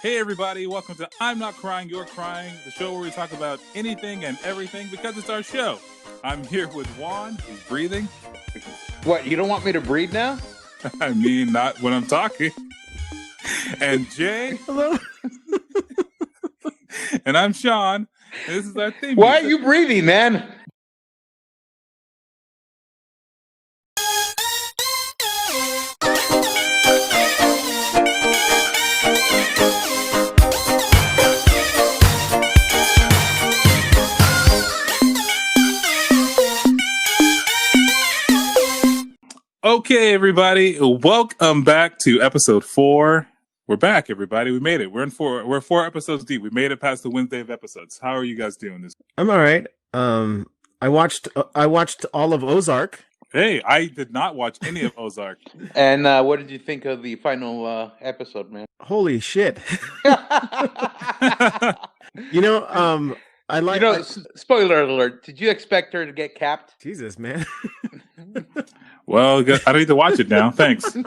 Hey everybody, welcome to I'm Not Crying, You're Crying, the show where we talk about anything and everything because it's our show. I'm here with Juan, who's breathing. What, you don't want me to breathe now? I mean, not when I'm talking. And Jay. Hello. And I'm Sean. And this is our theme. Why are you breathing, man? Okay, everybody, welcome back to episode 4. We're back, everybody. We made it. We're 4 episodes deep. We made it past the Wednesday of episodes. How are you guys doing this? I'm all right. I watched all of Ozark. Hey, I did not watch any of Ozark. And what did you think of the final episode, man? Holy shit! I like. Spoiler alert. Did you expect her to get capped? Jesus, man. Well, I don't need to watch it now. Thanks.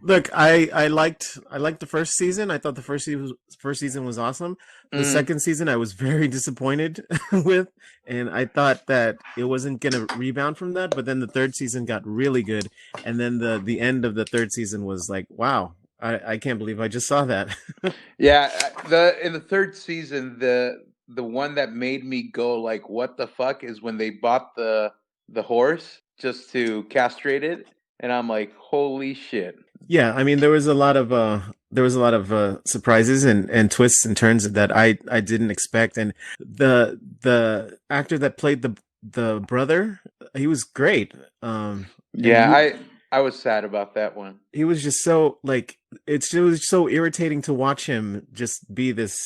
Look, I liked the first season. I thought the first season was awesome. The second season I was very disappointed with, and I thought that it wasn't gonna rebound from that. But then the third season got really good, and then the end of the third season was like, wow, I can't believe I just saw that. Yeah, in the third season, the one that made me go like, what the fuck, is when they bought the horse just to castrate it, and I'm like, holy shit. Yeah, I mean, there was a lot of surprises and twists and turns that I didn't expect, and the actor that played the brother, he was great. Yeah, I was sad about that one. He was just so like it was so irritating to watch him just be this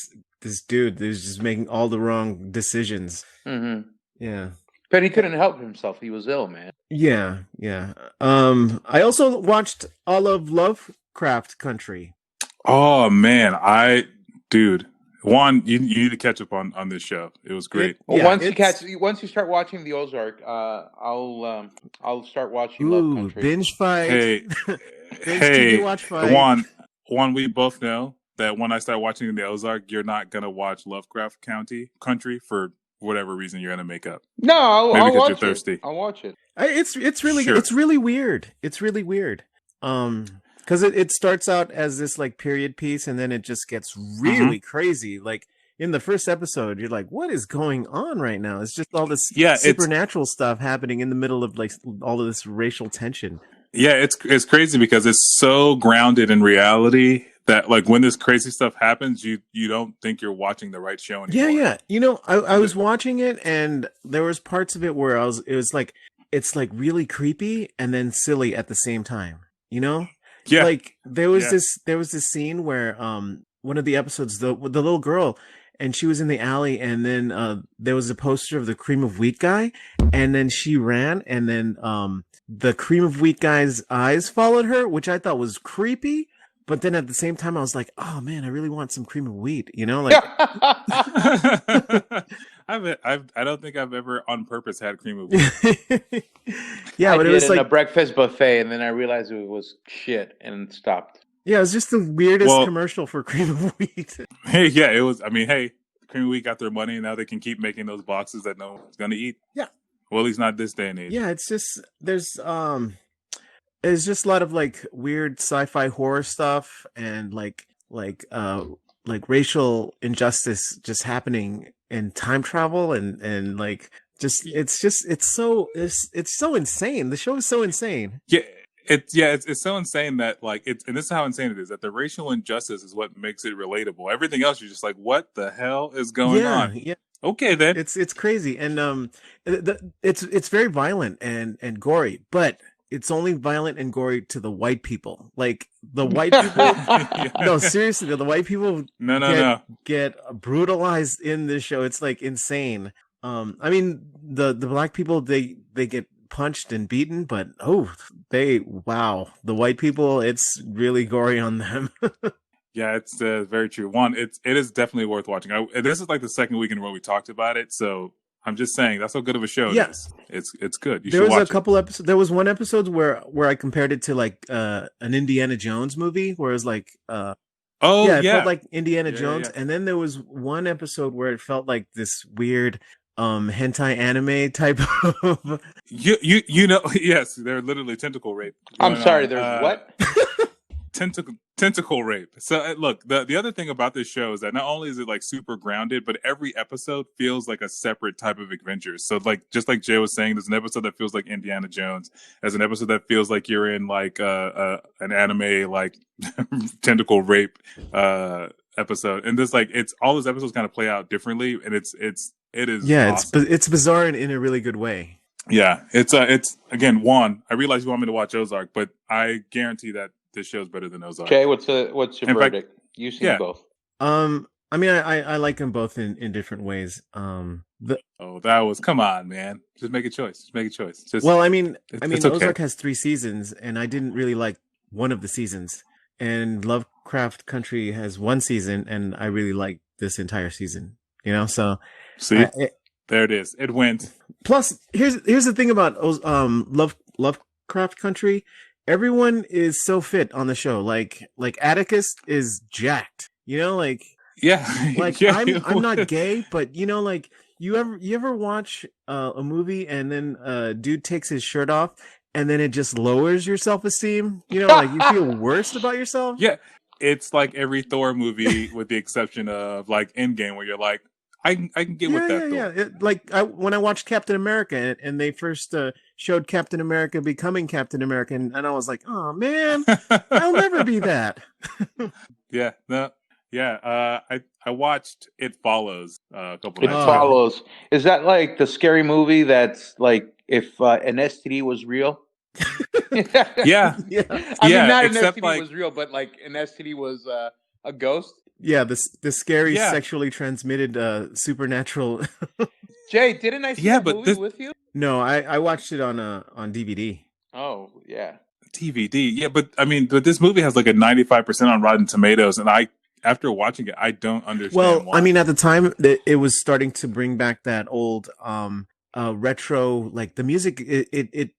dude who's just making all the wrong decisions. Mm-hmm. Yeah. But he couldn't help himself. He was ill, man. Yeah. I also watched all of Lovecraft Country. Oh man, Juan, you need to catch up on this show. It was great. Once you start watching the Ozark, I'll start watching Love Country. Binge fight. Hey, TV watch fight. Juan, we both know that when I start watching the Ozark, you're not gonna watch Lovecraft Country for whatever reason you're gonna make up. No, I'll watch you're thirsty. I'll watch it. It's really sure. It's really weird. It's really weird. Because it starts out as this like period piece, and then it just gets really crazy. Like in the first episode, you're like, "What is going on right now?" It's just all this supernatural stuff happening in the middle of like all of this racial tension. Yeah, it's crazy because it's so grounded in reality that like when this crazy stuff happens, you don't think you're watching the right show anymore. Yeah. You know, I was watching it, and there was parts of it where it's like really creepy and then silly at the same time. You know? Yeah. Like there was this scene where one of the episodes, the little girl, and she was in the alley, and then there was a poster of the cream of wheat guy, and then she ran, and then the cream of wheat guy's eyes followed her, which I thought was creepy. But then at the same time, I was like, "Oh man, I really want some cream of wheat," you know, like. I don't think I've ever on purpose had cream of wheat. Yeah, but it was like a breakfast buffet, and then I realized it was shit and stopped. Yeah, it was just the weirdest commercial for cream of wheat. Hey, yeah, it was. I mean, hey, cream of wheat got their money, and now they can keep making those boxes that no one's gonna eat. Yeah. Well, at least not this day and age. Yeah, it's just there's just a lot of like weird sci-fi horror stuff and like racial injustice just happening in time travel and like just it's so insane. The show is so insane. Yeah. It's so insane that like and this is how insane it is, that the racial injustice is what makes it relatable. Everything else you're just like, what the hell is going on? Yeah. Okay then. It's crazy, and it's very violent and gory, but it's only violent and gory to the white people. Like the white people. No, seriously, the white people. Get brutalized in this show. It's like insane. I mean, the black people they get punched and beaten, but the white people, it's really gory on them. Yeah, it's very true. One, it is definitely worth watching. This is like the second week in a row we talked about it, so I'm just saying that's how good of a show. Yes, it's good. There was a couple episodes. There was one episode where I compared it to like an Indiana Jones movie, where it's like Oh Yeah, it yeah, felt like Indiana yeah, Jones. yeah. And then there was one episode where it felt like this weird hentai anime type of You know, yes, they're literally tentacle rape I'm going sorry. on. There's what? Tentacle rape. So look, the other thing about this show is that not only is it like super grounded, but every episode feels like a separate type of adventure. So like just like Jay was saying, there's an episode that feels like Indiana Jones. There's an episode that feels like you're in like an anime like tentacle rape episode, and this like it's all those episodes kind of play out differently, and it is yeah, awesome. it's bizarre in a really good way. Yeah, it's again, Juan. I realize you want me to watch Ozark, but I guarantee that this show's better than Ozark. Jay, what's your In fact, verdict? You've seen yeah. both. I mean, I like them both in different ways. Oh, that was come on, man. Just make a choice. Just make a choice. Just Well, I mean, it's okay. Ozark has 3 seasons, and I didn't really like one of the seasons. And Lovecraft Country has 1 season, and I really like this entire season. You know, so see, there it is. It went. Plus, here's the thing about Lovecraft Country. Everyone is so fit on the show. Like Atticus is jacked. You know, like yeah, like yeah, I'm not gay, but you know, like you ever watch a movie and then a dude takes his shirt off and then it just lowers your self-esteem? You know, like you feel worse about yourself. Yeah, it's like every Thor movie with the exception of like Endgame, where you're like, I can get with that. Yeah. When I watched Captain America and they first showed Captain America becoming Captain America, and I was like, oh man, I'll never be that. Yeah, no, yeah. I watched It Follows a couple It nights Follows. Is that like the scary movie that's like if an STD was real? Yeah, Yeah. I mean, not an except STD like was real, but like an STD was a ghost. Yeah, the scary sexually transmitted supernatural. Jay, didn't I see that movie with you? No, I watched it on DVD. Oh yeah, DVD. Yeah, but I mean, but this movie has like a 95% on Rotten Tomatoes, and after watching it, I don't understand. Well, why. I mean, at the time, it was starting to bring back that old retro, like the music. It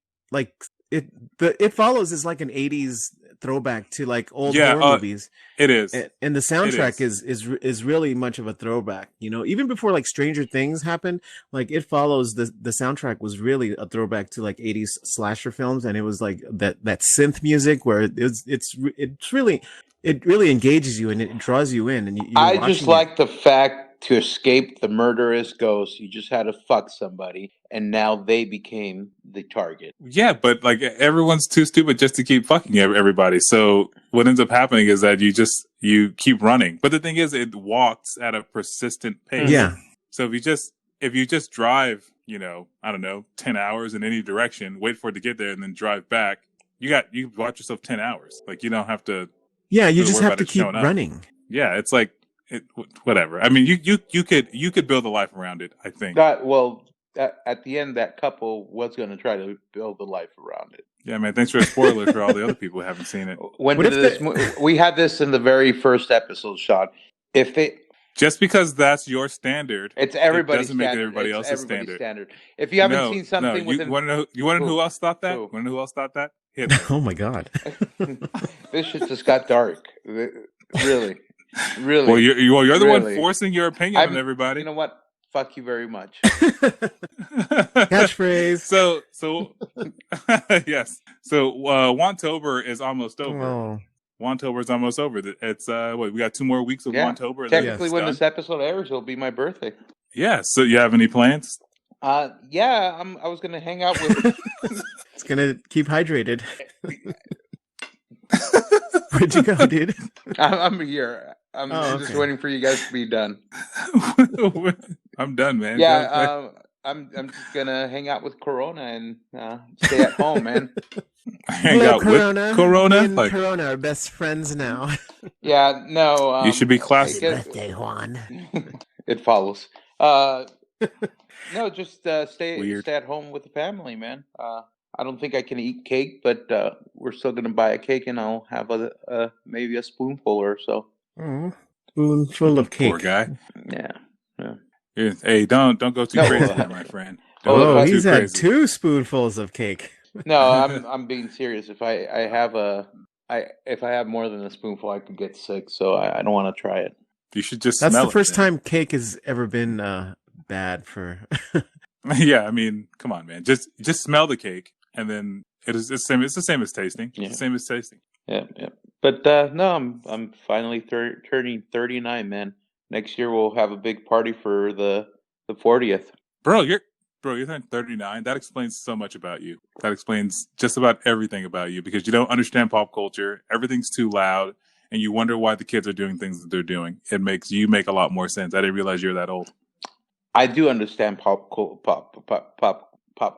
Follows is like an 80s throwback to like old horror movies. It is, and the soundtrack is really much of a throwback. You know, even before like Stranger Things happened, like It Follows, the soundtrack was really a throwback to like 80s slasher films, and it was like that synth music where it really engages you and it draws you in. And I just like the fact to escape the murderous ghost, you just had to fuck somebody, and now they became the target. Yeah, but like everyone's too stupid just to keep fucking everybody. So what ends up happening is that you keep running. But the thing is, it walks at a persistent pace. Yeah. So if you just drive, you know, I don't know, 10 hours in any direction, wait for it to get there, and then drive back, you watch yourself 10 hours. Like you don't have to. Yeah, you just have to keep running. Yeah, it's like whatever. I mean, you could build a life around it. I think. At the end, that couple was going to try to build a life around it. Yeah, man. Thanks for a spoiler for all the other people who haven't seen it. We had this in the very first episode, Sean. Just because that's your standard, it's everybody's doesn't standard. Make it everybody else's standard. If you haven't seen something, you want to know who else thought that? Want to know who else thought that? Hitler. Oh my god, this shit just got dark. Really. Well, you're the one forcing your opinion on everybody. You know what? Fuck you very much. Catchphrase. So yes. So Wantober is almost over. Oh. Wantober is almost over. It's we got 2 more weeks of Wantober. Technically, when this episode airs, it'll be my birthday. Yeah. So you have any plans? Yeah. I was gonna hang out with. It's gonna keep hydrated. Where'd you go, dude? I'm here. I'm just waiting for you guys to be done. I'm done, man. Yeah, I'm just gonna hang out with Corona and stay at home, man. Hang out Corona. With Corona? Me and Corona are best friends now. Yeah, no. You should be classy. Birthday, Juan. It follows. No, just stay at home with the family, man. I don't think I can eat cake, but we're still gonna buy a cake, and I'll have maybe a spoonful or so. Spoonful of cake. Poor guy. Yeah. Hey, don't go too crazy, my friend. He's had 2 spoonfuls of cake. No, I'm being serious. If I have a if I have more than a spoonful, I could get sick. So I don't want to try it. You should just That's smell the first it. Then. time cake has ever been bad for. Yeah, I mean, come on, man. Just smell the cake, and then it's the same. It's the same as tasting. Yeah. It's the same as tasting. Yeah. But no, I'm finally turning 39, man. Next year we'll have a big party for the 40th. Bro, you're 39. That explains so much about you. That explains just about everything about you because you don't understand pop culture. Everything's too loud, and you wonder why the kids are doing things that they're doing. It makes you make a lot more sense. I didn't realize you're that old. I do understand pop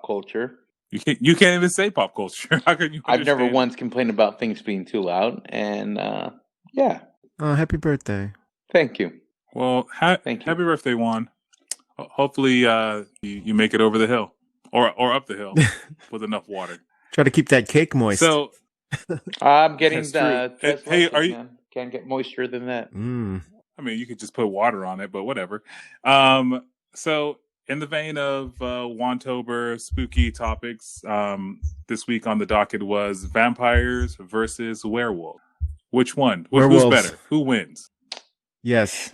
culture. You can't even say pop culture. How can you? I've never once complained about things being too loud, and yeah. Oh, happy birthday! Thank you. Well, Thank you. Happy birthday, Juan. Hopefully, you make it over the hill or up the hill with enough water. Try to keep that cake moist. So I'm getting the hey, are you? Man. Can't get moister than that. I mean, you could just put water on it, but whatever. So in the vein of Wantober spooky topics, this week on the docket was vampires versus werewolves. Which one? Who's better? Who wins? Yes.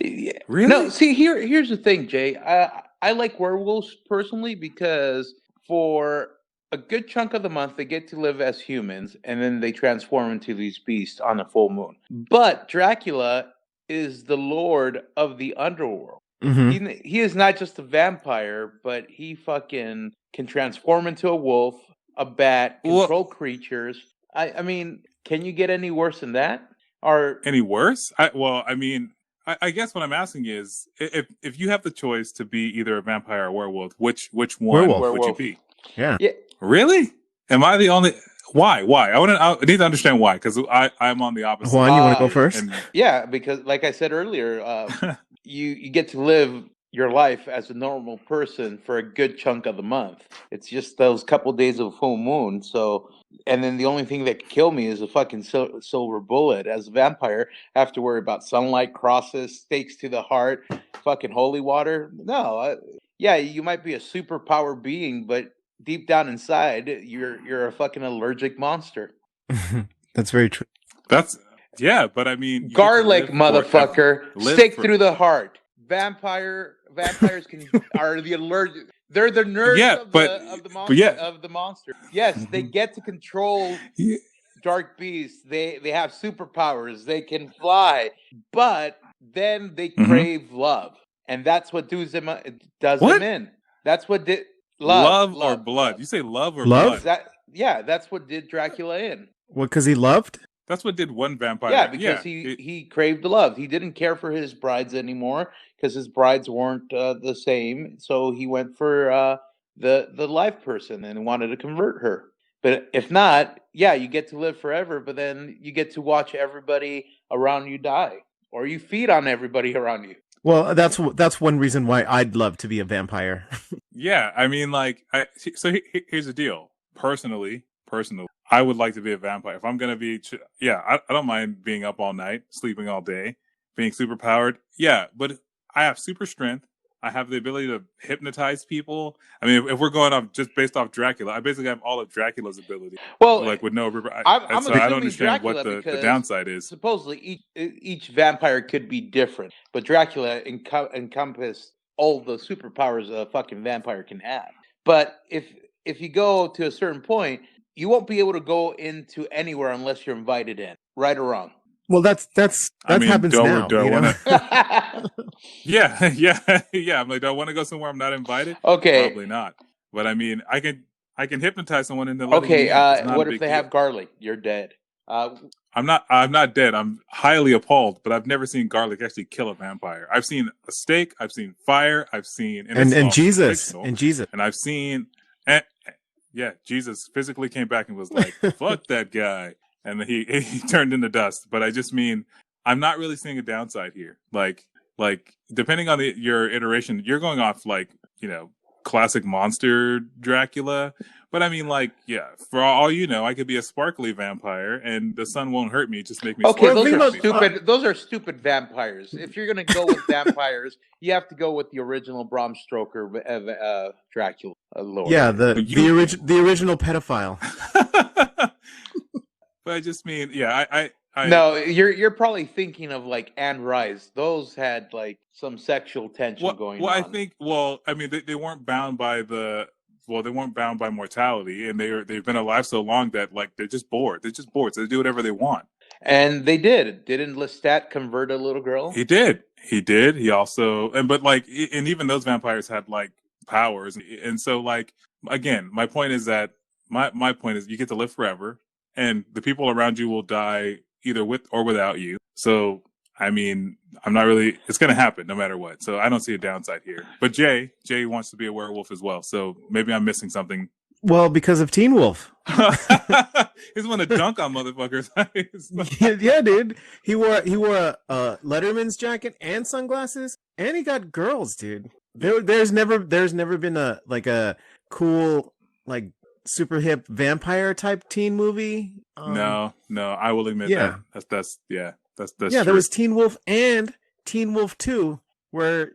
Really? No, see, here's the thing, Jay. I like werewolves personally because for a good chunk of the month they get to live as humans and then they transform into these beasts on a full moon. But Dracula is the lord of the underworld. Mm-hmm. He is not just a vampire, but he fucking can transform into a wolf, a bat, control creatures. I mean, can you get any worse than that? Or any worse? I guess what I'm asking is, if you have the choice to be either a vampire or werewolf, which one would you be? Yeah. Really? Am I the only? Why? I need to understand why, because I'm on the opposite. Juan, you want to go first? Yeah, because like I said earlier, you get to live your life as a normal person for a good chunk of the month. It's just those couple days of full moon. So, and then the only thing that could kill me is a fucking silver bullet. As a vampire, I have to worry about sunlight, crosses, stakes to the heart, fucking holy water. No, yeah, you might be a superpower being, but deep down inside, you're a fucking allergic monster. That's very true. But I mean, garlic, motherfucker, stick through the heart. Vampires are the allergic. They're the nerds of the monster. Yes, they get to control dark beasts. They have superpowers. They can fly, but then they crave love, and that's what does them in. That's what did love or blood. You say love or blood? That's what did Dracula in. What? Because he loved. That's what did one vampire. Yeah, because he craved love. He didn't care for his brides anymore because his brides weren't the same. So he went for the live person and wanted to convert her. But if not, you get to live forever. But then you get to watch everybody around you die, or you feed on everybody around you. Well, that's one reason why I'd love to be a vampire. Yeah, I mean, here's the deal. Personally. I would like to be a vampire. If I'm going to be, I don't mind being up all night, sleeping all day, being super powered. Yeah, but I have super strength. I have the ability to hypnotize people. I mean, if we're going off just based off Dracula, I basically have all of Dracula's ability. Well, with no, I don't understand Dracula what the downside is. Supposedly, each vampire could be different, but Dracula encompassed all the superpowers a fucking vampire can have. But if you go to a certain point, you won't be able to go into anywhere unless you're invited in, right or wrong. Well, that happens now. Yeah. I'm like, do I want to go somewhere I'm not invited? Okay, probably not. But I mean, I can hypnotize someone into. Okay, what if they have garlic? You're dead. I'm not dead. I'm highly appalled, but I've never seen garlic actually kill a vampire. I've seen a steak. I've seen fire. I've seen and Jesus, and I've seen. Yeah, Jesus physically came back and was like, fuck that guy. And he turned into dust. But I just mean, I'm not really seeing a downside here. Like depending on your iteration, you're going off classic monster Dracula. But I mean, for all you know, I could be a sparkly vampire and the sun won't hurt me. Just make me stupid. Those are stupid vampires. If you're going to go with vampires, you have to go with the original Bram Stoker Dracula. Lord. Yeah, the original pedophile. But I just mean, yeah, No, you're probably thinking of like Anne Rice. Those had like some sexual tension going I on. think, well, I mean, they weren't bound by they weren't bound by mortality, and they've been alive so long that like they're just bored. They're just bored, so they do whatever they want. And they did. Didn't Lestat convert a little girl? He did. He did. He also, and but like, and even those vampires had like powers, and so like again, my point is that my point is you get to live forever, and the people around you will die either with or without you. So I mean, I'm not really. It's going to happen no matter what. So I don't see a downside here. But Jay wants to be a werewolf as well. So maybe I'm missing something. Well, because of Teen Wolf. He's want to dunk on motherfuckers. Yeah, dude. He wore a Letterman's jacket and sunglasses, and he got girls, dude. There's never been a cool like super hip vampire type teen movie. No, I will admit that. That's yeah. true. There was Teen Wolf and Teen Wolf 2, where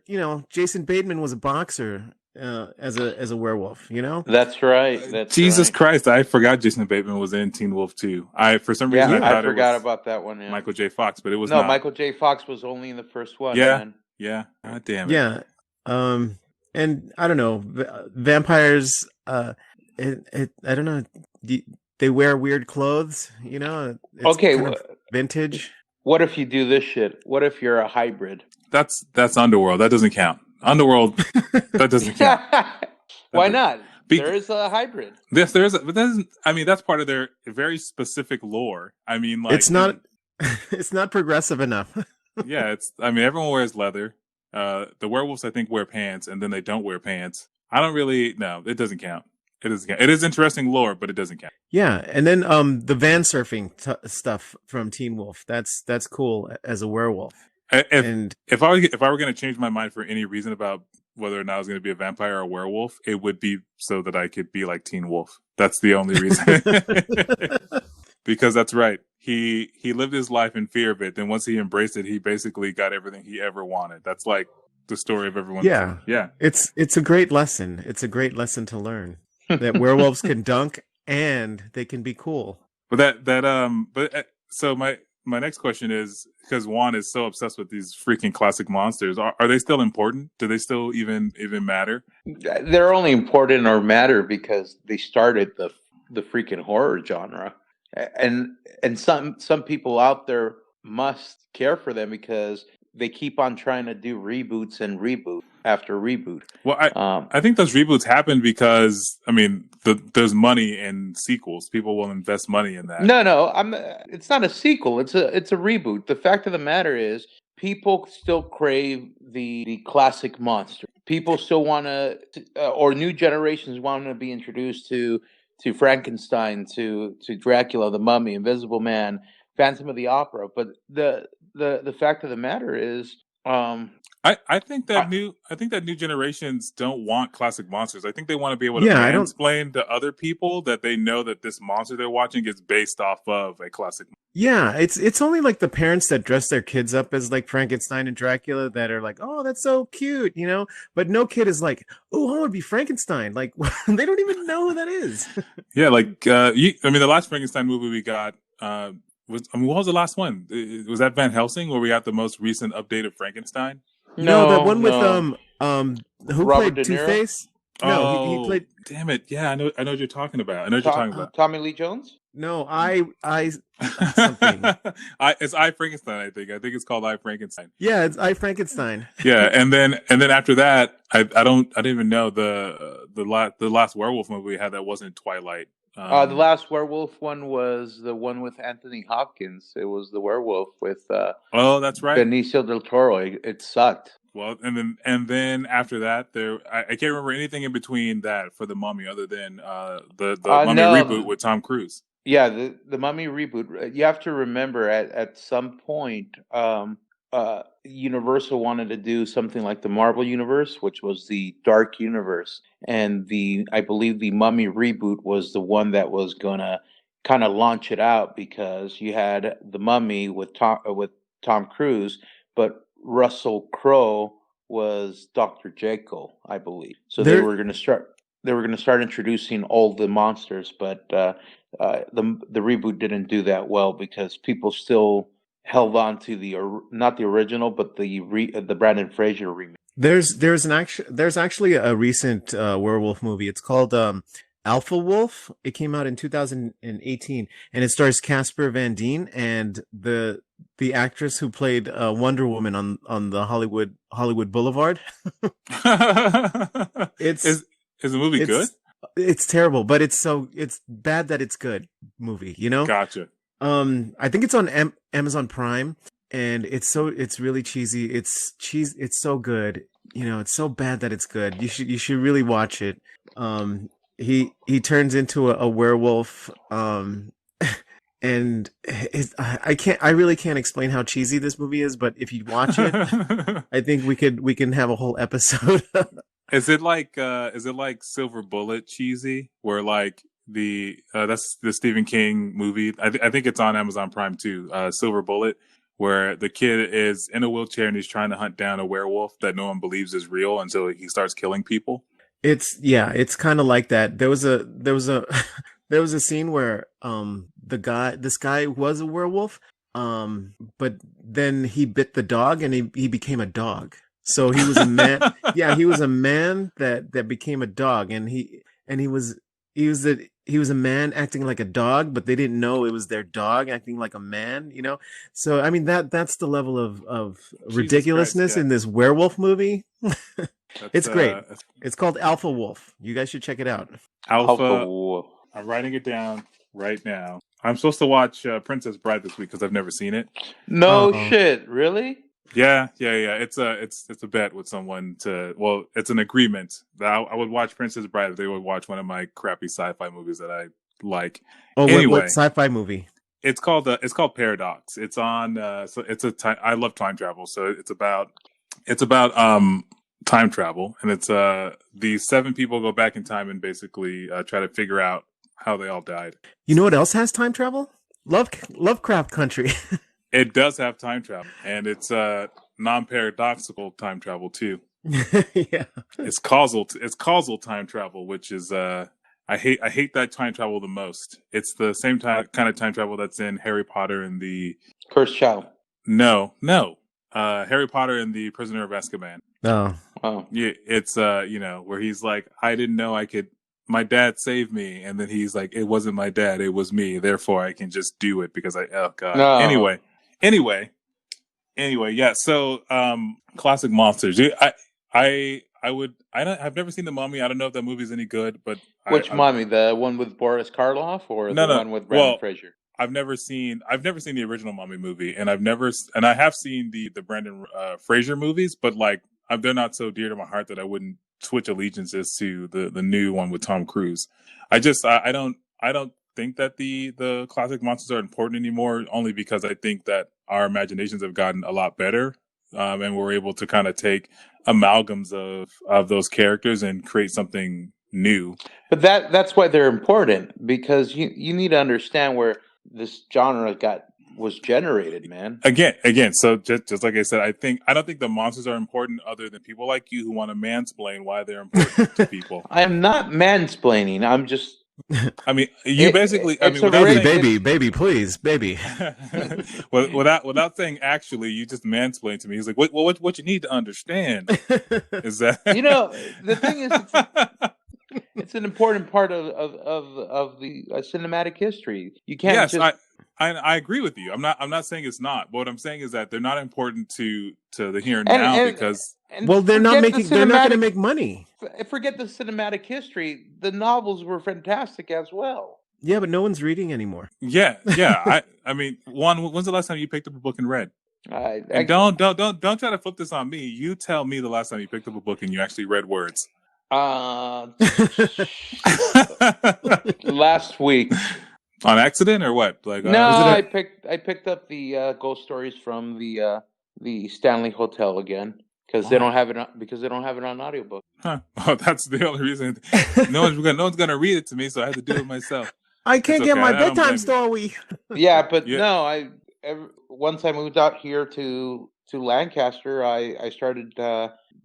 Jason Bateman was a boxer as a werewolf. That's right. That's Jesus right. Christ! I forgot Jason Bateman was in Teen Wolf 2. For some reason I forgot about that one. Yeah. Michael J. Fox, but it was not. Michael J. Fox was only in the first one. Yeah, man. yeah. God damn it. Yeah. And I don't know, vampires. I don't know. They wear weird clothes. It's okay. kind of vintage. What if you do this shit? What if you're a hybrid? That's Underworld. That doesn't count. Underworld. That doesn't count. Why not? There is a hybrid. Yes, there is. But that's part of their very specific lore. I mean, like it's not. It's not progressive enough. Yeah, everyone wears leather. The werewolves, I think, wear pants, and then they don't wear pants. I don't really. No, it doesn't count. It doesn't count. It is interesting lore, but it doesn't count. Yeah, and then the van surfing stuff from Teen Wolf. That's cool as a werewolf. If I were going to change my mind for any reason about whether or not I was going to be a vampire or a werewolf, it would be so that I could be like Teen Wolf. That's the only reason. Because that's right. He lived his life in fear of it. Then once he embraced it, he basically got everything he ever wanted. That's like the story of everyone. Yeah. Yeah. It's a great lesson. It's a great lesson to learn that werewolves can dunk and they can be cool. So my next question is, because Juan is so obsessed with these freaking classic monsters, are they still important? Do they still even matter? They're only important or matter because they started the freaking horror genre. And some people out there must care for them because they keep on trying to do reboots and reboot after reboot. Well, I think those reboots happen because there's money in sequels. People will invest money in that. No, it's not a sequel. It's a reboot. The fact of the matter is, people still crave the classic monster. People still want to, or new generations want to be introduced to Frankenstein, to Dracula, the Mummy, Invisible Man, Phantom of the Opera. But the fact of the matter is, I think that new generations don't want classic monsters. I think they want to be able to explain to other people that they know that this monster they're watching is based off of a classic. Yeah, it's only like the parents that dress their kids up as like Frankenstein and Dracula that are like, oh, that's so cute, But no kid is like, oh, I want to be Frankenstein. Like they don't even know who that is. Yeah, like the last Frankenstein movie we got. What was the last one? Was that Van Helsing, where we got the most recent update of Frankenstein? No, that one with who Robert played Two-Face? No, he played. Damn it! Yeah, I know what you're talking about. What you're talking about. Tommy Lee Jones? No, something. It's I Frankenstein. I think it's called I Frankenstein. Yeah, it's I Frankenstein. Yeah, and then after that, I didn't even know the last werewolf movie we had that wasn't Twilight. The last werewolf one was the one with Anthony Hopkins. It was the werewolf with oh, that's right, Benicio del Toro. It sucked. Well, and then after that, I can't remember anything in between that for the Mummy other than the Mummy reboot with Tom Cruise. Yeah, the Mummy reboot. You have to remember at some point, Universal wanted to do something like the Marvel Universe, which was the Dark Universe, and I believe the Mummy reboot was the one that was gonna kind of launch it out because you had the Mummy with Tom Cruise, but Russell Crowe was Dr. Jekyll, I believe. So they were going to start. they were going to start introducing all the monsters, but the reboot didn't do that well because people still held on to not the original, but the Brandon Fraser remake. There's actually a recent werewolf movie. It's called Alpha Wolf. It came out in 2018, and it stars Casper Van Dien and the actress who played Wonder Woman on the Hollywood Boulevard. Is the movie good? It's terrible, but it's bad that it's good movie, you know? Gotcha. I think it's on Amazon Prime, and it's really cheesy. It's so good. You know, it's so bad that it's good. You should really watch it. He turns into a werewolf, and I really can't explain how cheesy this movie is, but if you watch it, I think we can have a whole episode. Is it like Silver Bullet cheesy, where like that's the Stephen King movie? I think it's on Amazon Prime too. Silver Bullet, where the kid is in a wheelchair and he's trying to hunt down a werewolf that no one believes is real until he starts killing people. It's kind of like that. There was a scene where this guy was a werewolf, but then he bit the dog and he became a dog. So he was a man. Yeah, he was a man that became a dog, and he was a man acting like a dog, but they didn't know it was their dog acting like a man, you know? So I mean that's the level of ridiculousness in this werewolf movie. It's great. It's called Alpha Wolf. You guys should check it out. Alpha Wolf. I'm writing it down right now. I'm supposed to watch Princess Bride this week because I've never seen it. No shit, really? Yeah. It's a bet with someone it's an agreement that I would watch Princess Bride if they would watch one of my crappy sci-fi movies that I like. Oh, anyway, what sci-fi movie? It's called Paradox. It's on I love time travel, so it's about time travel, and it's these 7 people go back in time and basically try to figure out how they all died. You know what else has time travel? Lovecraft Country. It does have time travel, and it's non-paradoxical time travel too. Yeah, it's causal time travel, which is I hate that time travel the most. It's the same kind of time travel that's in Harry Potter and the Cursed Child. No, Harry Potter and the Prisoner of Azkaban. Oh, yeah, it's where he's like, I didn't know my dad saved me, and then he's like, it wasn't my dad, it was me, therefore I can just do it because oh god. No. Anyway, yeah. So, classic monsters. I've never seen The Mummy. I don't know if that movie's any good, but which Mummy? The one with Boris Karloff or the one with Brandon Fraser? I've never seen the original Mummy movie, and I have seen the Brandon Fraser movies, but like they're not so dear to my heart that I wouldn't switch allegiances to the new one with Tom Cruise. I don't think that the classic monsters are important anymore, only because I think that our imaginations have gotten a lot better, and we're able to kind of take amalgams of those characters and create something new. But that's why they're important, because you need to understand where this genre was generated, man. Again. So just like I said, I don't think the monsters are important, other than people like you who want to mansplain why they're important to people. I am not mansplaining. I'm just. I mean, you basically. Baby, please, baby. without saying actually, you just mansplain to me. He's like, what you need to understand is that the thing is. It's an important part of the cinematic history. You can't. Yes, I agree with you. I'm not saying it's not. But what I'm saying is that they're not important to the here and now because they're not making. They're not going to make money. Forget the cinematic history. The novels were fantastic as well. Yeah, but no one's reading anymore. Yeah. I mean, when's the last time you picked up a book and read? Don't try to flip this on me. You tell me the last time you picked up a book and you actually read words. Last week. On accident or what? Like I picked up the ghost stories from the Stanley Hotel again because they don't have it on audiobook. Huh. Well, that's the only reason. No one's gonna read it to me, so I had to do it myself. I can't get my bedtime story. Yeah, but no, once I moved out here to Lancaster, I started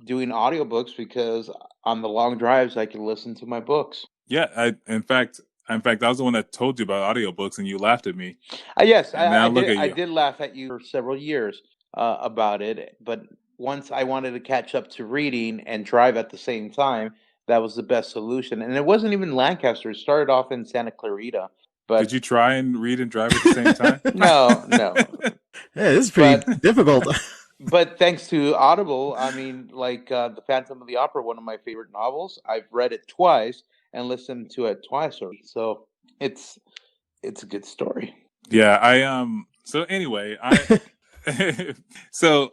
doing audiobooks because on the long drives I can listen to my books. Yeah, in fact, I was the one that told you about audiobooks, and you laughed at me. Yes, And now look at I you. did laugh at you for several years about it, but once I wanted to catch up to reading and drive at the same time, that was the best solution. And it wasn't even Lancaster; it started off in Santa Clarita. Did But you try and read and drive at the same time? no. Yeah, this is pretty difficult. But thanks to Audible, I mean, like The Phantom of the Opera, one of my favorite novels. I've read it twice and listened to it twice already. So it's a good story. Yeah, So anyway, so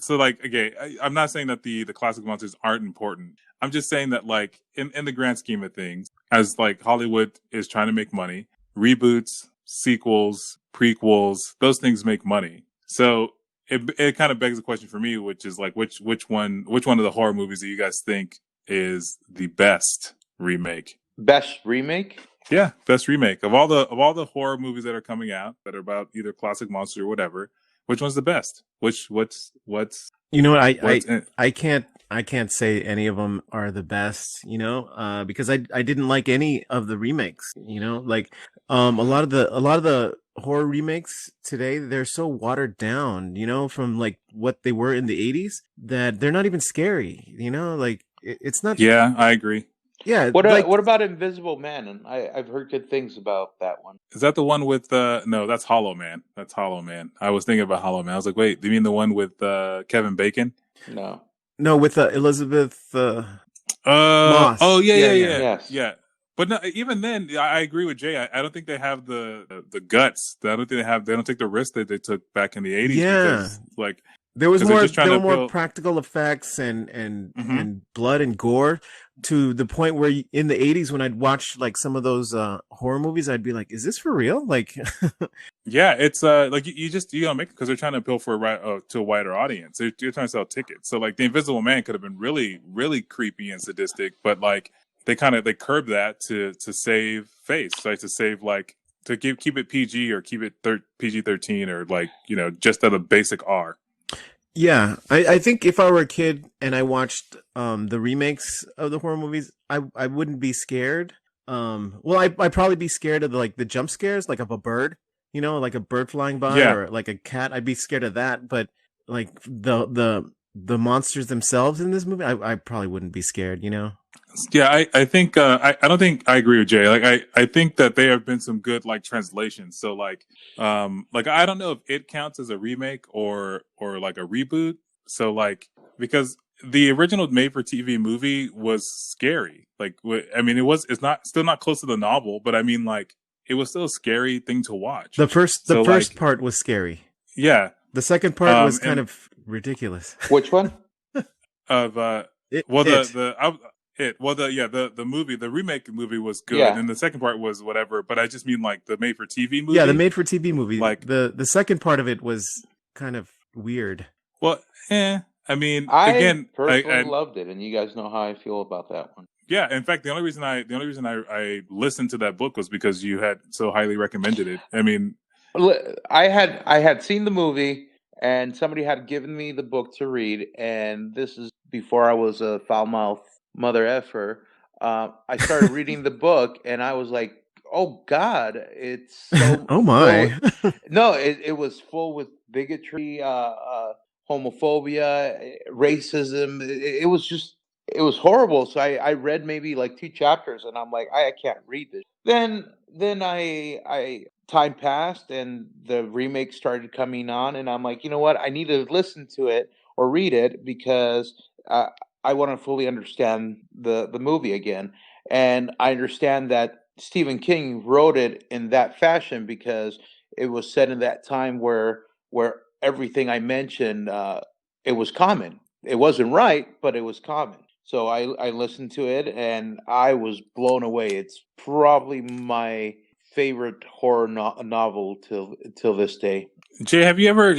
like, okay, I'm not saying that the classic monsters aren't important. I'm just saying that, like, in the grand scheme of things, as like Hollywood is trying to make money, reboots, sequels, prequels, those things make money. So it kind of begs the question for me, which is like, which one of the horror movies do you guys think is the best remake? Best remake? Yeah, best remake of all the horror movies that are coming out that are about either classic monster or whatever. Which one's the best? What's You know what? I can't say any of them are the best. Because I didn't like any of the remakes. Like a lot of the horror remakes today, they're so watered down. From like what they were in the 80s, that they're not even scary. Like it's not. Yeah, I agree. Yeah. What about Invisible Man? And I've heard good things about that one. Is that the one with no? That's Hollow Man. That's Hollow Man. I was thinking about Hollow Man. I was like, wait, do you mean the one with Kevin Bacon? No, with Elizabeth Moss. Oh yeah. Yes. Yeah. But no, even then, I agree with Jay. I don't think they have the guts. I don't think they don't take the risk that they took back in the 80s. Yeah. Because, like, there was more practical effects and blood and gore, to the point where in the 80s, when I'd watch like some of those horror movies, I'd be like, is this for real? Like, yeah, it's like you don't make it because they're trying to appeal to a wider audience. You're trying to sell tickets. So like the Invisible Man could have been really, really creepy and sadistic, but like they curbed that to save face, like to save, like, to keep it PG or keep it PG-13, or like, just at a basic R. Yeah, I think if I were a kid and I watched the remakes of the horror movies, I wouldn't be scared. Well, I'd probably be scared of the jump scares, like of a bird, like a bird flying by, or like a cat. I'd be scared of that. But like the monsters themselves in this movie, I probably wouldn't be scared. Yeah, I think I don't think I agree with Jay. Like I think that there have been some good like translations. So like I don't know if it counts as a remake or like a reboot. So like, because the original made for TV movie was scary. Like, I mean, it's still not close to the novel, but I mean, like, it was still a scary thing to watch. The first part was scary. Yeah. The second part was kind of ridiculous. Which one? The movie, the remake movie was good, Yeah. and the second part was whatever. But I just mean like the made for TV movie. Yeah, the made for TV movie. Like the second part of it was kind of weird. Well, I mean, I personally loved it, and you guys know how I feel about that one. Yeah, in fact, the only reason I listened to that book was because you had so highly recommended it. I mean, I had seen the movie, and somebody had given me the book to read, and this is before I was a foul-mouthed mother effer. I started reading the book, and I was like, "Oh God, it's so oh my!" No, it was full with bigotry, homophobia, racism. It was horrible. So I read maybe like 2 chapters, and I'm like, I can't read this. Then I time passed, and the remake started coming on, and I'm like, you know what? I need to listen to it or read it because I want to fully understand the movie again. And I understand that Stephen King wrote it in that fashion because it was set in that time where everything I mentioned, it was common. It wasn't right, but it was common. So I listened to it, and I was blown away. It's probably my favorite horror novel till this day. Jay, have you ever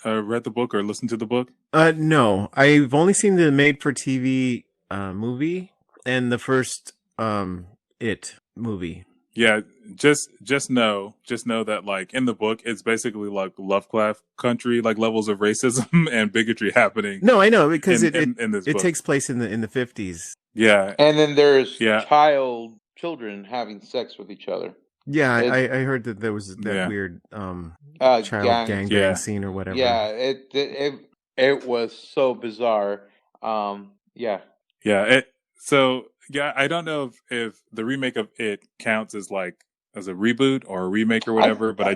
read the book or listened to the book? No, I've only seen the made for TV movie and the first It movie. Yeah, just know that like in the book, it's basically like Lovecraft country, like levels of racism and bigotry happening No, I know because in this it book. takes place in the 50s. Yeah, And then there's yeah, children having sex with each other. Yeah, It- I heard that there was that Yeah. weird child Gang. gangbang Yeah. scene or whatever. Yeah, it was so bizarre. Yeah. yeah. So yeah, I don't know if the remake of it counts as like as a reboot or a remake or whatever, but I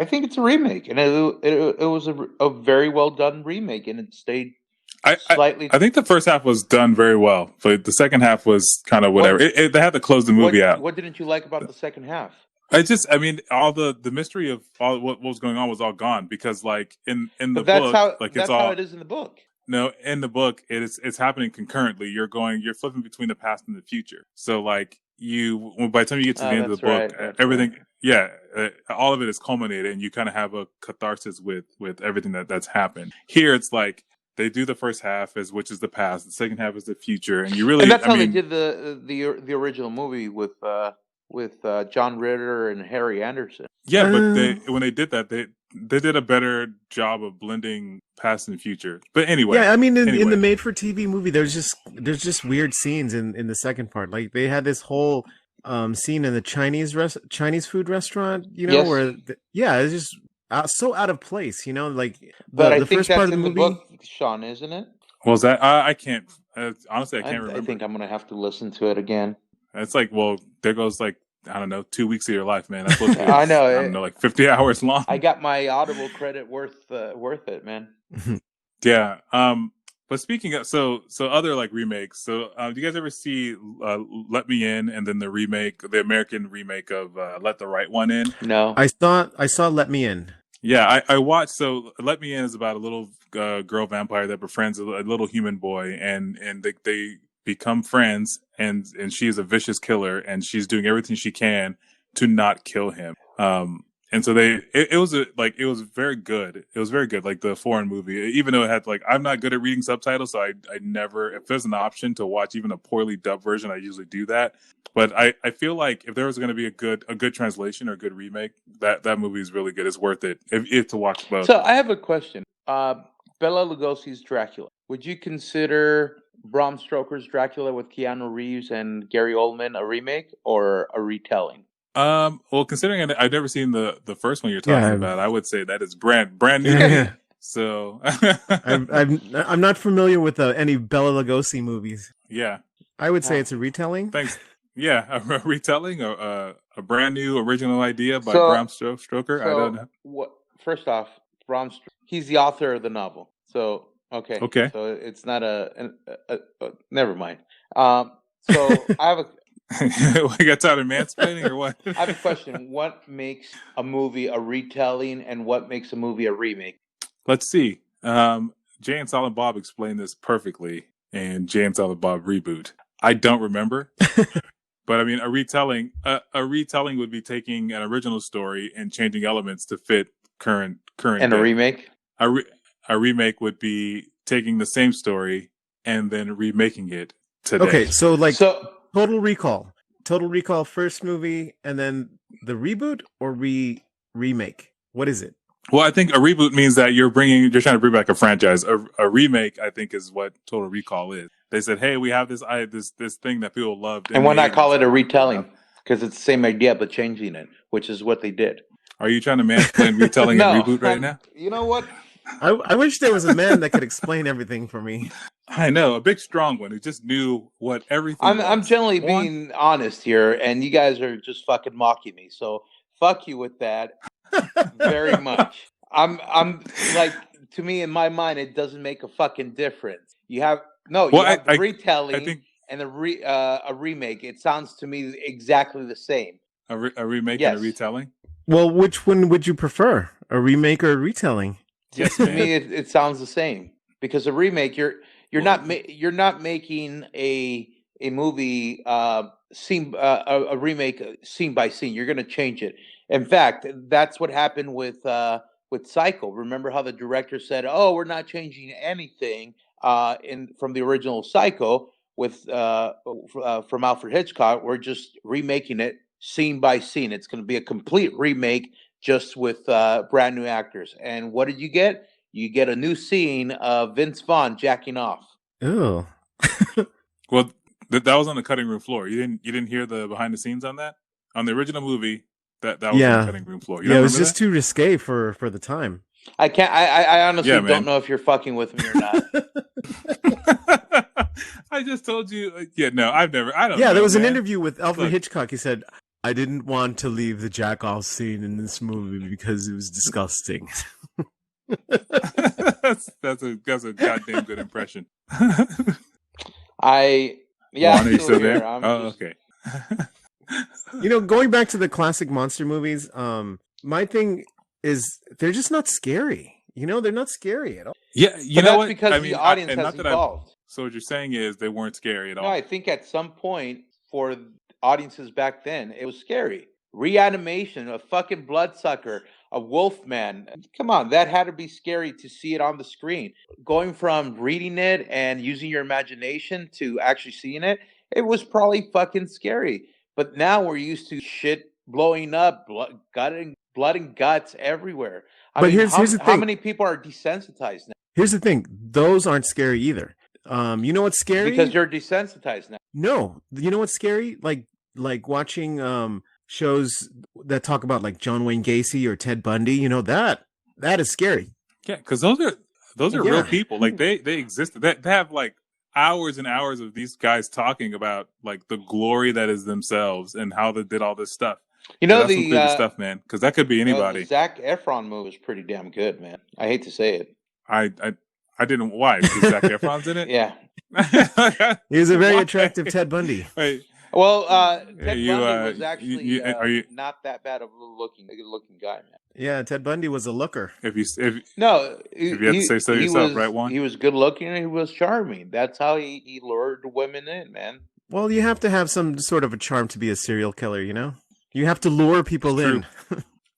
think it's a remake, and it was a very well done remake, and it stayed slightly. I think the first half was done very well, but the second half was kind of whatever. They had to close the movie out. What didn't you like about the second half? I mean, all the mystery of all what was going on was all gone because, like in the book, that's how it is in the book. No, in the book, it's happening concurrently. You're flipping between the past and the future. So, like by the time you get to the end of the book, everything, all of it is culminated, and you kind of have a catharsis with everything that's happened. Here, it's like they do the first half which is the past, the second half is the future, and you really. And that's how they did the original movie with John Ritter and Harry Anderson. Yeah, but when they did that, they did a better job of blending past and future. But anyway, yeah, I mean, in the made-for-TV movie, there's just weird scenes in the second part. Like they had this whole scene in the Chinese food restaurant, yes. where it's just so out of place, like but I the think first that's part of the in movie. The book, Sean, isn't it? Was that I can't honestly I can't remember. I think I'm gonna have to listen to it again. It's like, well, there goes like I don't know, 2 weeks of your life, man. That's what I know. I don't know, like 50 hours long. I got my Audible credit worth it, man. Yeah. But speaking of so other like remakes. So do you guys ever see Let Me In and then the American remake of Let the Right One In? No. I saw Let Me In. Yeah, I watched. So Let Me In is about a little girl vampire that befriends a little human boy, and they become friends, and she is a vicious killer, and she's doing everything she can to not kill him. And so it was very good. It was very good, like the foreign movie, even though it had like, I'm not good at reading subtitles. So I never, if there's an option to watch even a poorly dubbed version, I usually do that. But I feel like if there was going to be a good translation or a good remake, that movie is really good. It's worth it if to watch both. So I have a question. Bela Lugosi's Dracula. Would you consider Bram Stoker's Dracula with Keanu Reeves and Gary Oldman a remake or a retelling? Well, considering I've never seen the first one you're talking about, I would say that is brand new. Yeah. So I'm not familiar with any Bela Lugosi movies. Yeah, I would say it's a retelling. Thanks. Yeah, a retelling, a brand new original idea by Bram Stoker. I don't know. First off, Bram Stoker, he's the author of the novel. So okay. So it's not never mind. So I have a. We got tired of mansplaining or what? I have a question. What makes a movie a retelling and what makes a movie a remake? Let's see. Jay and Silent Bob explained this perfectly in Jay and Silent Bob Reboot. I don't remember. But I mean, a retelling would be taking an original story and changing elements to fit current. And day. A remake? A remake would be taking the same story and then remaking it today. Okay, so Total Recall first movie and then the reboot or remake. What is it? Well, I think a reboot means that you're trying to bring back a franchise. A remake, I think, is what Total Recall is. They said, "Hey, we have this thing that people loved." And why not call it a retelling? Because it's the same idea but changing it, which is what they did. Are you trying to mansplain retelling and reboot right now? You know what? I wish there was a man that could explain everything for me. I know, a big strong one who just knew what everything. I'm generally being honest here, and you guys are just fucking mocking me. So fuck you with that. Very much. I'm like, to me, in my mind, it doesn't make a fucking difference. You have the retelling and a remake. It sounds to me exactly the same. A remake and a retelling. Well, which one would you prefer, a remake or a retelling? Yes, to me, it sounds the same because a remake, you're not making a movie a remake scene by scene. You're going to change it. In fact, that's what happened with Psycho. Remember how the director said, "Oh, we're not changing anything from the original Psycho with from Alfred Hitchcock. We're just remaking it scene by scene. It's going to be a complete remake, just with brand new actors. And what did you get? You get a new scene of Vince Vaughn jacking off. Oh. Well, that was on the cutting room floor. You didn't hear the behind the scenes on that? On the original movie, that was on the cutting room floor. It was just too risque for the time. I can't. I honestly don't know if you're fucking with me or not. I just told you. Yeah, no, I don't. Yeah, know, there was man. an interview with Alfred Hitchcock. He said, "I didn't want to leave the jack-off scene in this movie because it was disgusting." that's a goddamn good impression. Are you still there? Okay. Going back to the classic monster movies, my thing is they're just not scary. They're not scary at all. Yeah, know what? Because the audience has evolved. So what you're saying is they weren't scary at all. No, I think at some point for audiences back then, it was scary. Reanimation, a fucking bloodsucker, a wolfman. Come on, that had to be scary to see it on the screen. Going from reading it and using your imagination to actually seeing it, it was probably fucking scary. But now we're used to shit blowing up, blood and guts everywhere. Here's the thing. How many people are desensitized now? Here's the thing. Those aren't scary either. You know what's scary? Because you're desensitized now. No. You know what's scary? Like watching shows that talk about like John Wayne Gacy or Ted Bundy. That is scary. Yeah, because those are real people. Like they exist. They have like hours and hours of these guys talking about like the glory that is themselves and how they did all this stuff. That's some creepy stuff, man. Because that could be anybody. The Zac Efron movie was pretty damn good, man. I hate to say it. I didn't. Why? Because Zac Efron's in it. Yeah, he's a very attractive Ted Bundy. Wait. Well, Ted Bundy was actually not that bad of a looking guy, man. Yeah, Ted Bundy was a looker. If you had to say so yourself, right, Juan? He was good looking and he was charming. That's how he lured women in, man. Well, you have to have some sort of a charm to be a serial killer, You have to lure people in.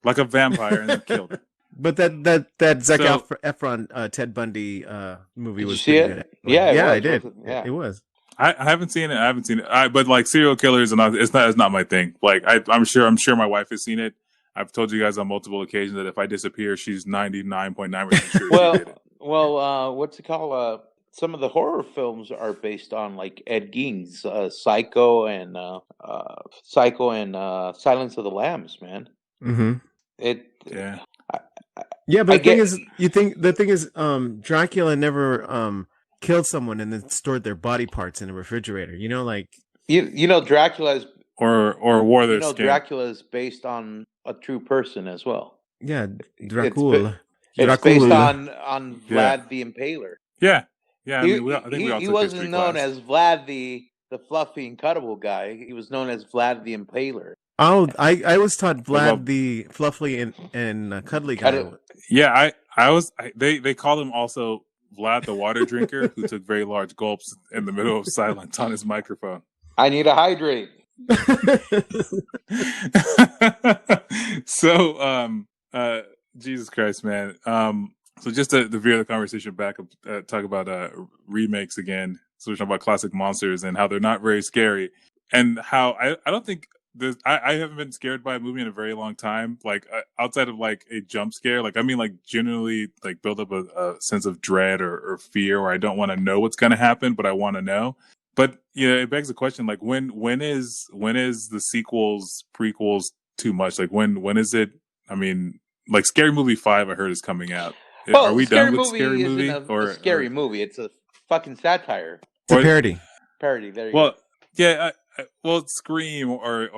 Like a vampire and then kill them. But that Zac Efron Ted Bundy movie was pretty good. Yeah, I did. It was. I haven't seen it. But like serial killers and it's not my thing. Like I'm sure my wife has seen it. I've told you guys on multiple occasions that if I disappear, she's 99.9% sure she did it. Well, what's it called? Some of the horror films are based on like Ed Gein's Psycho and Silence of the Lambs, man. Mm-hmm. Yeah, but the thing is, Dracula never killed someone and then stored their body parts in a refrigerator. Dracula is or wore their skin. Dracula is based on a true person as well. Yeah, Dracula. It's based on Vlad the Impaler. Yeah. I think he wasn't known as Vlad the fluffy and cuttable guy. He was known as Vlad the Impaler. Oh, I was taught Vlad the fluffy and cuddly guy. Yeah, they called him also Vlad the water drinker who took very large gulps in the middle of silence on his microphone. I need to hydrate. So, Jesus Christ, man. So just to veer the conversation back, talk about remakes again. So we're talking about classic monsters and how they're not very scary, and how I don't think I haven't been scared by a movie in a very long time. Like outside of like a jump scare, like generally like build up a sense of dread or fear, or I don't want to know what's going to happen, but I want to know. But it begs the question, like when is the sequels, prequels too much? Like when is it? I mean, like Scary Movie 5, I heard is coming out. Well, are we done with Scary Movie? A scary movie. It's a fucking satire. It's a parody. Parody. There you go. Well, yeah. Scream or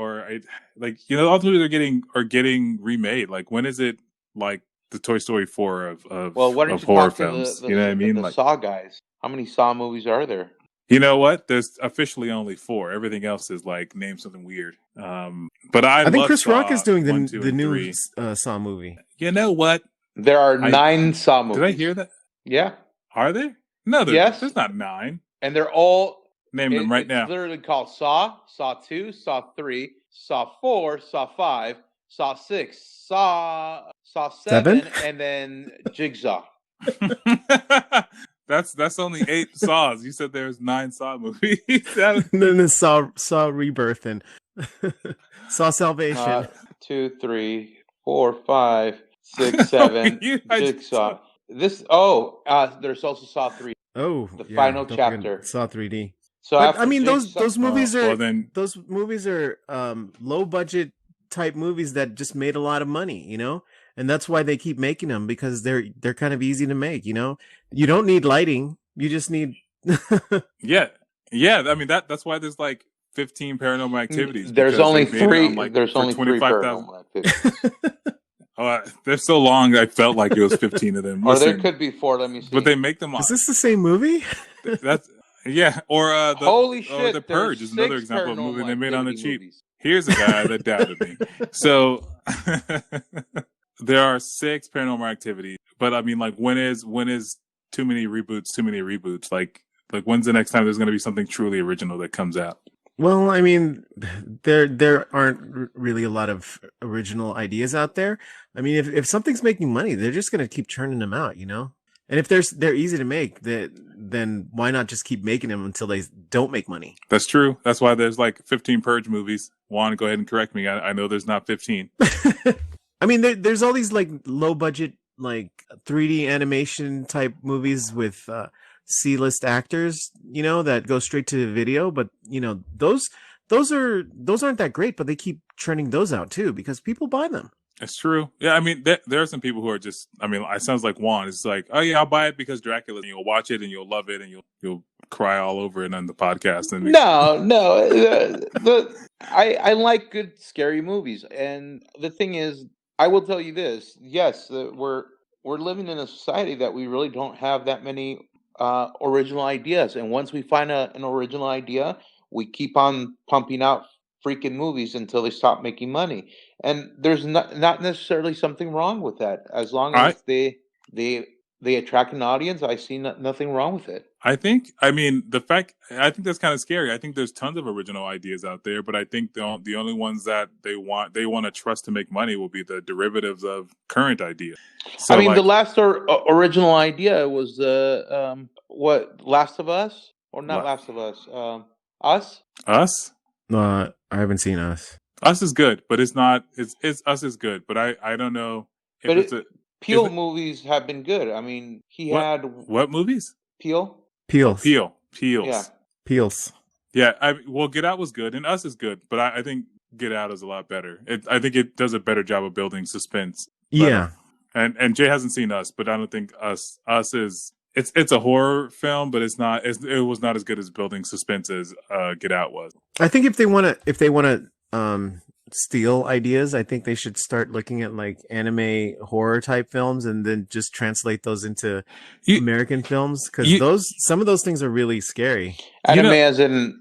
ultimately they're getting remade. Like when is it like the Toy Story 4 of why don't you horror talk films? To you know what I mean? The like Saw guys. How many Saw movies are there? You know what? There's officially only 4. Everything else is like name something weird. But I think Chris Rock is doing 1, 2, the new 3. Saw movie. You know what? There are 9 Saw movies. Did I hear that? Yeah. Are there? No, there's not 9. And they're all... Name them right now. It's literally called Saw, Saw 2, Saw 3, Saw 4, Saw 5, Saw 6, Saw 7, and then Jigsaw. That's only 8 Saws. You said there's 9 Saw movies. And then the Saw Rebirth and Saw Salvation. 2, 3, 4, 5, 6, 7. Jigsaw. There's also Saw 3. Oh, The yeah, final don't forget chapter. Saw 3D. So But after I mean, Jigsaw, those movies are then those movies are low budget type movies that just made a lot of money, you know, and that's why they keep making them, because they're kind of easy to make. You know, you don't need lighting; you just need. yeah. I mean that's why there's like 15 Paranormal Activities. There's because only they made it 3. on, like, There's for only 3 $25,000. Paranormal Activities. They're so long. I felt like it was 15 of them. Or Listen, there could be 4. Let me see. but they make them. Is this the same movie? That's yeah. Or Holy shit! The Purge is another 6 example of a movie they made on the Activity cheap. movies. Here's a guy that doubted me. So there are 6 Paranormal Activities, but I mean, like, when is too many reboots? Like when's the next time there's going to be something truly original that comes out? Well, I mean, there aren't really a lot of original ideas out there. I mean, if something's making money, they're just going to keep churning them out, you know. And if they're easy to make, then why not just keep making them until they don't make money? That's true. That's why there's like 15 Purge movies. Juan, go ahead and correct me. I know there's not 15. I mean, there's all these like low budget, like 3D animation type movies with C-list actors, you know, that go straight to video. But you know, those aren't that great, but they keep churning those out too because people buy them. It's true. Yeah, I mean, there are some people who are just. I mean, it sounds like Juan. It's like, oh yeah, I'll buy it because Dracula. And you'll watch it and you'll love it and you'll cry all over it on the podcast. And I like good scary movies, and the thing is, I will tell you this: yes, we're living in a society that we really don't have that many original ideas, and once we find an original idea, we keep on pumping out freaking movies until they stop making money. And there's not necessarily something wrong with that, as long as they attract an audience. I see nothing wrong with it. I think that's kind of scary. I think there's tons of original ideas out there, but I think the only ones that they want to trust to make money will be the derivatives of current ideas. So, I mean, the last original idea was what, Last of Us, or not Last of Us, Us. Us? I haven't seen Us. Us is good, but it's not. It's Us is good, but I don't know if Peele movies have been good. I mean, had what movies? Peels. Yeah. Peels. Yeah, Get Out was good, and Us is good, but I think Get Out is a lot better. I think it does a better job of building suspense. Yeah. And Jay hasn't seen Us, but I don't think Us is. It's a horror film, but it was not as good as building suspense as Get Out was. I think if they want to steal ideas, I think they should start looking at like anime horror type films and then just translate those into American films, because some of those things are really scary. Anime, as in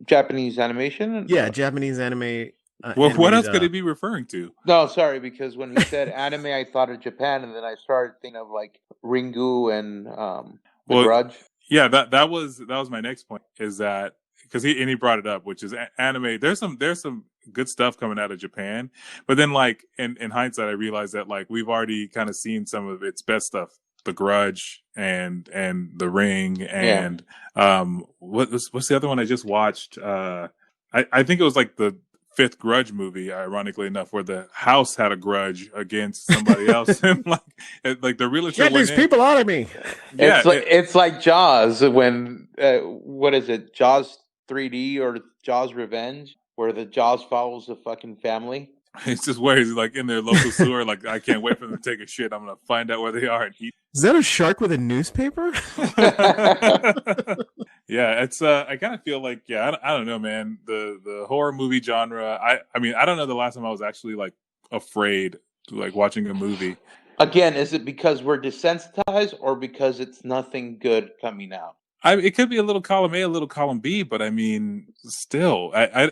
Japanese animation? Yeah, Japanese anime. Well, what else could he be referring to? No, sorry, because when he said anime, I thought of Japan, and then I started thinking of like Ringu and The Grudge. Yeah, that was my next point. Is that because he brought it up, which is anime. There's some good stuff coming out of Japan, but then like in hindsight, I realized that like we've already kind of seen some of its best stuff. The Grudge and The Ring and what's the other one I just watched? I think it was like the 5th Grudge movie, ironically enough, where the house had a grudge against somebody else, and like the realtor get these people out of me. Yeah, it's like Jaws when what is it? Jaws 3D or Jaws Revenge, where the Jaws follows the fucking family. It's just where he's like in their local sewer, like, I can't wait for them to take a shit. I'm gonna find out where they are and eat. Is that a shark with a newspaper? Yeah, it's I kind of feel like I don't know, man. The horror movie genre. I mean, I don't know the last time I was actually like afraid to like watching a movie. Again, is it because we're desensitized or because it's nothing good coming out? It could be a little column A, a little column B, but I mean, still, I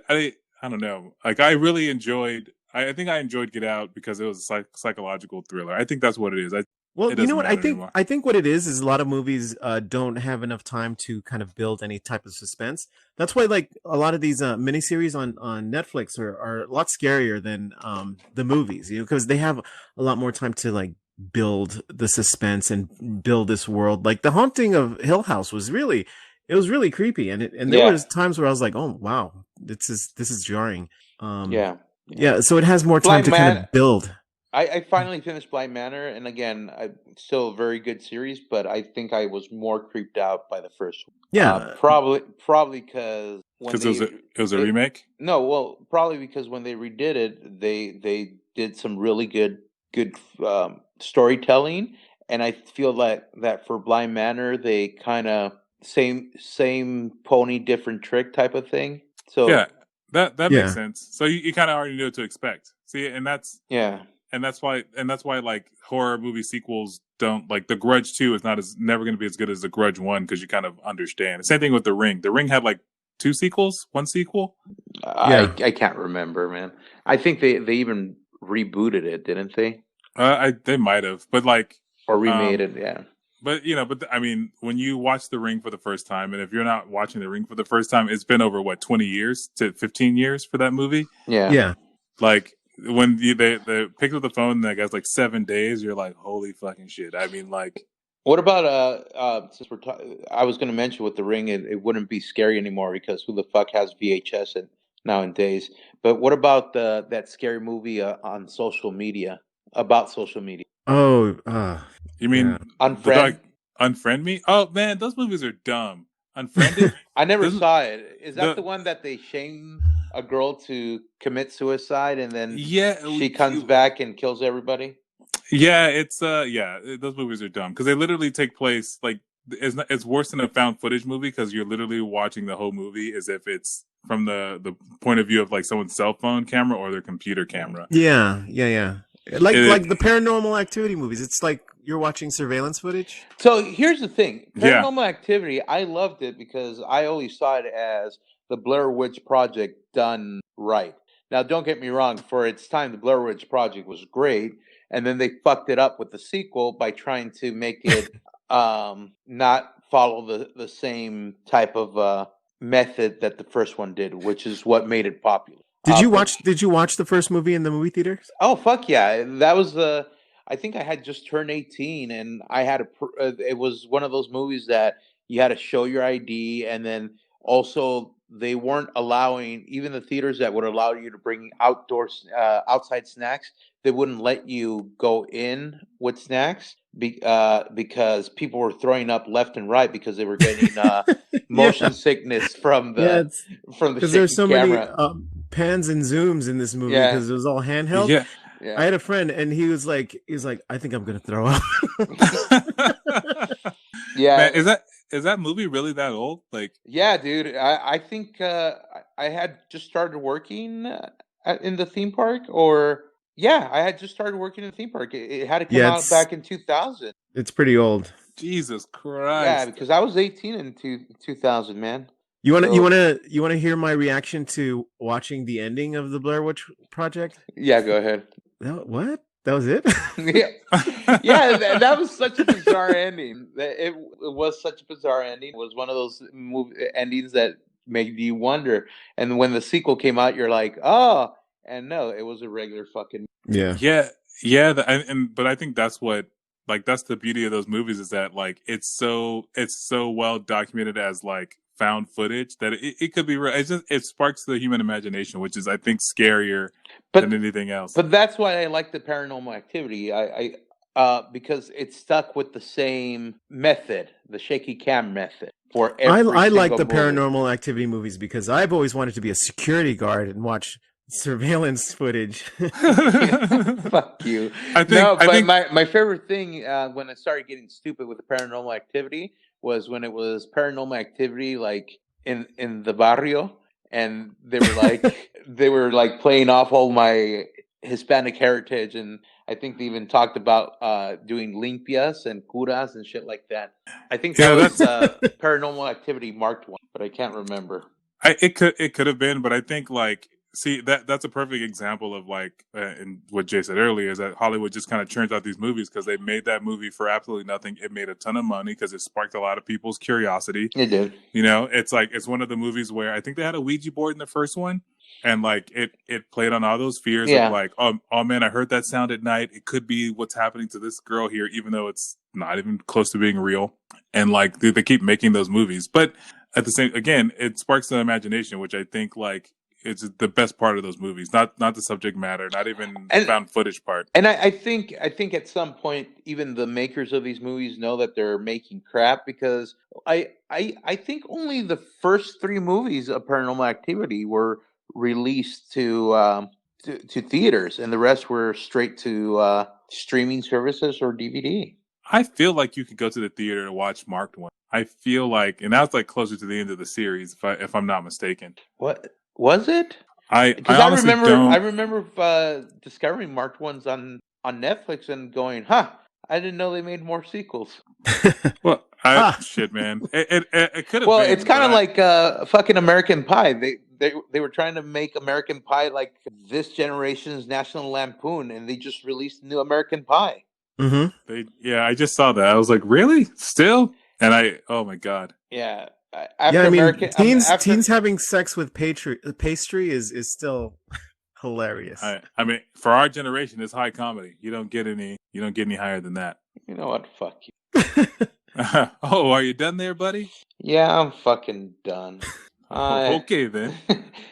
don't know. Like, I really enjoyed. I think I enjoyed Get Out because it was a psychological thriller. I think that's what it is. Well, you know what? I think what it is a lot of movies don't have enough time to kind of build any type of suspense. That's why like a lot of these miniseries on Netflix are a lot scarier than the movies, you know, because they have a lot more time to like build the suspense and build this world. Like The Haunting of Hill House was really creepy, and there was times where I was like, oh wow, this is jarring. Yeah. So it has more time to kind of build. I finally finished Blind Manor, and again, still a very good series, but I think I was more creeped out by the first one. Yeah, probably because it was a remake. No, well, probably because when they redid it, they did some really good storytelling, and I feel like that for Blind Manor, they kind of same pony, different trick type of thing. So yeah, that makes sense. So you kind of already knew what to expect. See, and that's why like horror movie sequels don't, like The Grudge 2 is never going to be as good as The Grudge 1 because you kind of understand. Same thing with The Ring. The Ring had like 2 sequels, 1 sequel. I can't remember, man. I think they even rebooted it, didn't they? They might have, but like or remade it, yeah. But I mean, when you watch The Ring for the first time, and if you're not watching The Ring for the first time, it's been over 20 years to 15 years for that movie. Yeah. Like when they picked up the phone, and that guy's like 7 days. You're like, holy fucking shit. I mean, like, what about since I was going to mention with The Ring, it wouldn't be scary anymore because who the fuck has VHS nowadays? But what about that scary movie on social media about social media? Oh, you mean Unfriend Me? Oh man, those movies are dumb. Unfriended? I never saw it. Is that the one that they shame a girl to commit suicide and then she comes back and kills everybody? Yeah, it's those movies are dumb because they literally take place like it's worse than a found footage movie because you're literally watching the whole movie as if it's from the point of view of like someone's cell phone camera or their computer camera. Yeah. Like the Paranormal Activity movies. It's like you're watching surveillance footage. So here's the thing. Paranormal Activity, I loved it because I always saw it as the Blair Witch Project done right. Now, don't get me wrong. For its time, the Blair Witch Project was great. And then they fucked it up with the sequel by trying to make it not follow the same type of method that the first one did, which is what made it popular. Did you watch the first movie in the movie theaters? Oh fuck yeah! That was I think I had just turned 18, and I had it was one of those movies that you had to show your ID, and then also they weren't allowing, even the theaters that would allow you to bring outside snacks, they wouldn't let you go in with snacks because people were throwing up left and right because they were getting motion sickness from the because there's so camera. Many pans and zooms in this movie because it was all handheld. Yeah. I had a friend and he was like, I think I'm gonna throw up. Yeah. Man, is that movie really that old? Like, yeah, dude. I think I had just started working in the theme park, I had just started working in the theme park. It had to come out back in 2000. It's pretty old. Jesus Christ. Yeah, because I was 18 in 2000, man. You want to hear my reaction to watching the ending of the Blair Witch Project? Yeah, go ahead. What? That was it? Yeah, that was such a bizarre ending. It was such a bizarre ending. It was one of those endings that made you wonder. And when the sequel came out, you're like, oh, and no, it was a regular fucking. Yeah. But I think that's that's the beauty of those movies is that like it's so well documented as like found footage that it could be real. It sparks the human imagination, which is I think scarier than anything else. But that's why I like the Paranormal Activity. I because it's stuck with the same method, the shaky cam method for every I like the movie. Paranormal Activity movies because I've always wanted to be a security guard and watch surveillance footage. Fuck you. I think my favorite thing when I started getting stupid with the Paranormal Activity was when it was Paranormal Activity like in the barrio, and they were like playing off all my Hispanic heritage, and I think they even talked about doing limpias and curas and shit like that. I think that was Paranormal Activity marked one, but I can't remember. It could have been, but I think like. See, that's a perfect example of like, and what Jay said earlier is that Hollywood just kind of churns out these movies because they made that movie for absolutely nothing. It made a ton of money because it sparked a lot of people's curiosity. It did. You know, it's one of the movies where I think they had a Ouija board in the first one, and like it played on all those fears of like, oh man, I heard that sound at night. It could be what's happening to this girl here, even though it's not even close to being real. And like they keep making those movies, but at the same, again, it sparks the imagination, which I think like is the best part of those movies. Not the subject matter, not even found footage part. And I think at some point even the makers of these movies know that they're making crap, because I think only the first 3 movies of Paranormal Activity were released to theaters, and the rest were straight to streaming services or DVD. I feel like you could go to the theater to watch Marked One. I feel like, and that's like closer to the end of the series, if I'm not mistaken. What was it? I remember discovering Marked Ones on Netflix and going, "Huh, I didn't know they made more sequels." Well, shit, man, it could have. Well, been, it's kind of like fucking American Pie. They were trying to make American Pie like this generation's National Lampoon, and they just released a new American Pie. Mm-hmm. I just saw that. I was like, really? Still? And oh my god. Yeah. Teens having sex with pastry is still hilarious. I mean, for our generation, it's high comedy. You don't get any higher than that. You know what? Fuck you. Oh, are you done there, buddy? Yeah, I'm fucking done. Okay, then.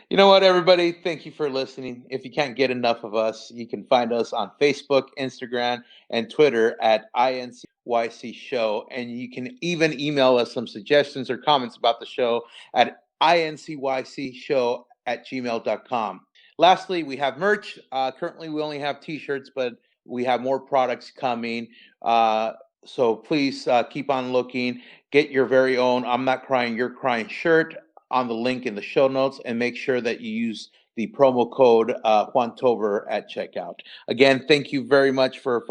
You know what, everybody? Thank you for listening. If you can't get enough of us, you can find us on Facebook, Instagram, and Twitter at INCYCSHOW. And you can even email us some suggestions or comments about the show at INCYCSHOW@gmail.com. Lastly, we have merch. Currently, we only have T-shirts, but we have more products coming. So please keep on looking. Get your very own I'm Not Crying, You're Crying shirt on the link in the show notes, and make sure that you use the promo code Juantover at checkout. Again, thank you very much for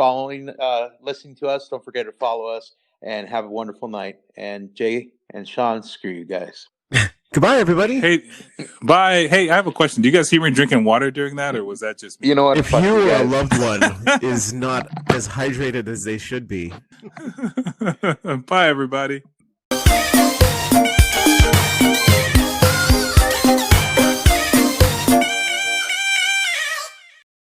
listening to us. Don't forget to follow us, and have a wonderful night. And Jay and Sean, screw you guys. Goodbye, everybody. Hey, bye. Hey, I have a question. Do you guys hear me drinking water during that, or was that just me? You know what? If your loved one is not as hydrated as they should be. Bye, everybody.